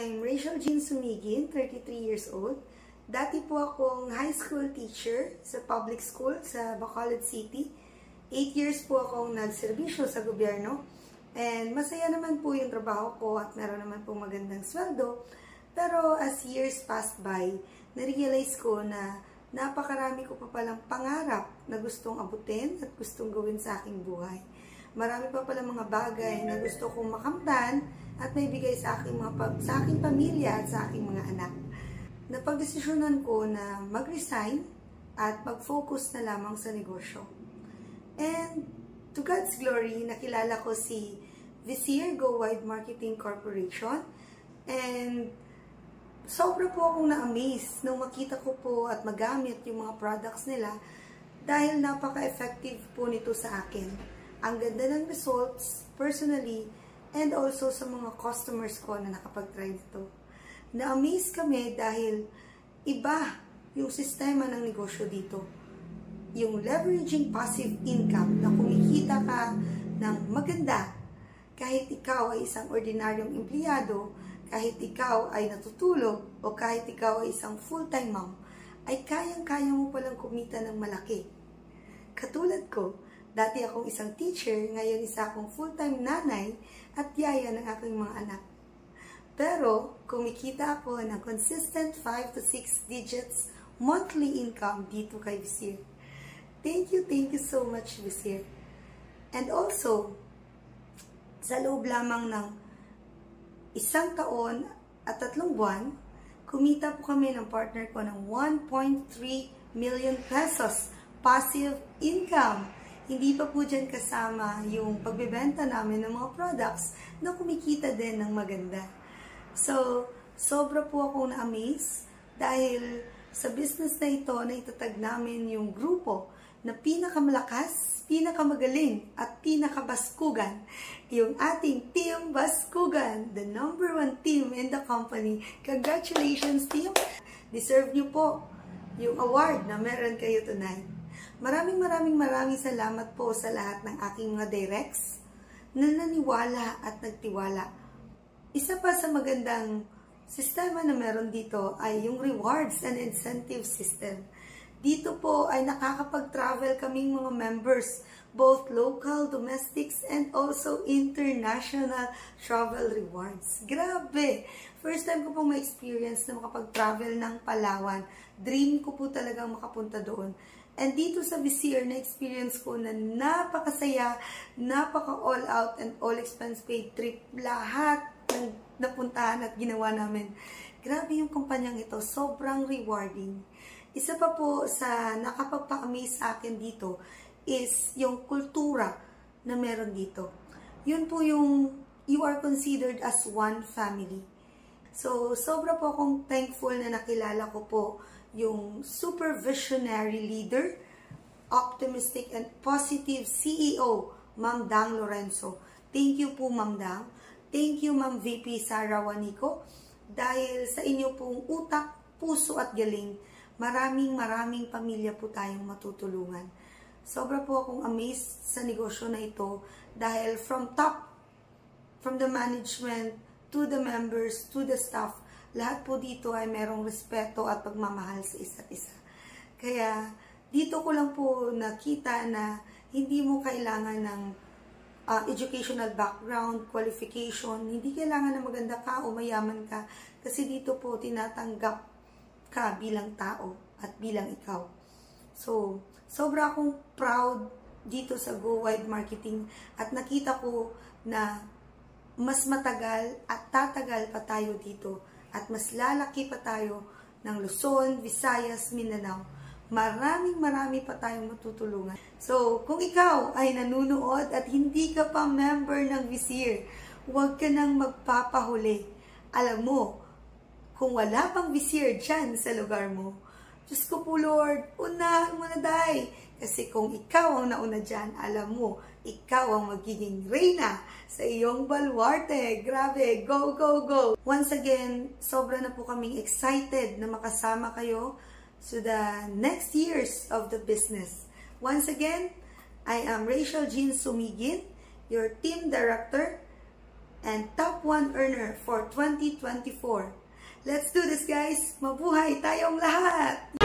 I'm Rachel Jean Sumigin, 33 years old. Dati po akong high school teacher sa public school sa Bacolod City. 8 years po akong nagserbisyo sa gobyerno. And masaya naman po yung trabaho ko at meron naman po magandang sweldo. Pero as years passed by, na-realize ko na napakarami ko pa palang pangarap na gustong abutin at gustong gawin sa aking buhay. Marami pa palang mga bagay na gusto kong makamtan at may bigay sa aking pamilya at sa aking mga anak. Napagdesisyonan ko na mag-resign at mag-focus na lamang sa negosyo. And to God's glory, nakilala ko si Vizier Go Wide Marketing Corporation. And sobra po akong na-amaze nung makita ko po at magamit yung mga products nila dahil napaka-effective po nito sa akin. Ang ganda ng results, personally, and also sa mga customers ko na nakapag-try nito. Na-amaze kami dahil iba yung sistema ng negosyo dito. Yung leveraging passive income na kumikita ka ng maganda kahit ikaw ay isang ordinaryong empleyado, kahit ikaw ay natutulog, o kahit ikaw ay isang full-time mom, ay kayang-kaya mo palang kumita ng malaki. Katulad ko, dati akong isang teacher, ngayon isa akong full-time nanay at yaya ng aking mga anak. Pero, kumikita ako ng consistent 5 to 6 digits monthly income dito kay Vizier. Thank you so much, Vizier. And also, sa loob lamang ng 1 taon at 3 buwan, kumita po kami ng partner ko ng 1.3 million pesos passive income. Hindi pa po dyan kasama yung pagbebenta namin ng mga products na kumikita din ng maganda. So, sobra po akong na-amaze dahil sa business na ito na itatag namin yung grupo na pinakamalakas, pinakamagaling at pinakabaskugan, yung ating Team Baskugan, the #1 team in the company. Congratulations, team! Deserve nyo po yung award na meron kayo tonight. Maraming salamat po sa lahat ng aking mga directs na naniwala at nagtiwala. Isa pa sa magandang sistema na meron dito ay yung rewards and incentive system. Dito po ay nakakapag-travel kaming mga members, both local, domestics, and also international travel rewards. Grabe! First time ko pong ma-experience na makapag-travel ng Palawan. Dream ko po talagang makapunta doon. And dito sa Vizier, na-experience ko na napakasaya, napaka-all out and all expense paid trip. Lahat ng napuntahan at ginawa namin. Grabe yung kumpanyang ito. Sobrang rewarding. Isa pa po sa nakapagpa-amaze sa akin dito is yung kultura na meron dito. Yun po yung you are considered as one family. So, sobra po akong thankful na nakilala ko po yung super visionary leader, optimistic and positive CEO, Ma'am Dang Lorenzo. Thank you po, Ma'am Dang. Thank you, Ma'am VP Sara Juanico. Dahil sa inyo pong utak, puso at galing, maraming pamilya po tayong matutulungan. Sobra po akong amazed sa negosyo na ito dahil from the management, to the members, to the staff, lahat po dito ay merong respeto at pagmamahal sa isa't isa. Kaya dito ko lang po nakita na hindi mo kailangan ng educational background, qualification, hindi kailangan na maganda ka o mayaman ka kasi dito po tinatanggap ka bilang tao at bilang ikaw. So, sobra akong proud dito sa Go Wide Marketing at nakita ko na mas matagal at tatagal pa tayo dito at mas lalaki pa tayo ng Luzon, Visayas, Mindanao. Marami pa tayong matutulungan. So, kung ikaw ay nanunood at hindi ka pa member ng Vizier, huwag ka nang magpapahuli. Alam mo, kung wala pang Vizier dyan sa lugar mo, Diyos ko po Lord, unahan mo na day. Kasi kung ikaw ang nauna dyan, alam mo, ikaw ang magiging reyna sa iyong baluarte. Grabe, go, go, go! Once again, sobra na po kaming excited na makasama kayo to the next years of the business. Once again, I am Rachel Jean Sumigin, your team director and top 1 earner for 2024. Let's do this, guys! Mabuhay tayong lahat!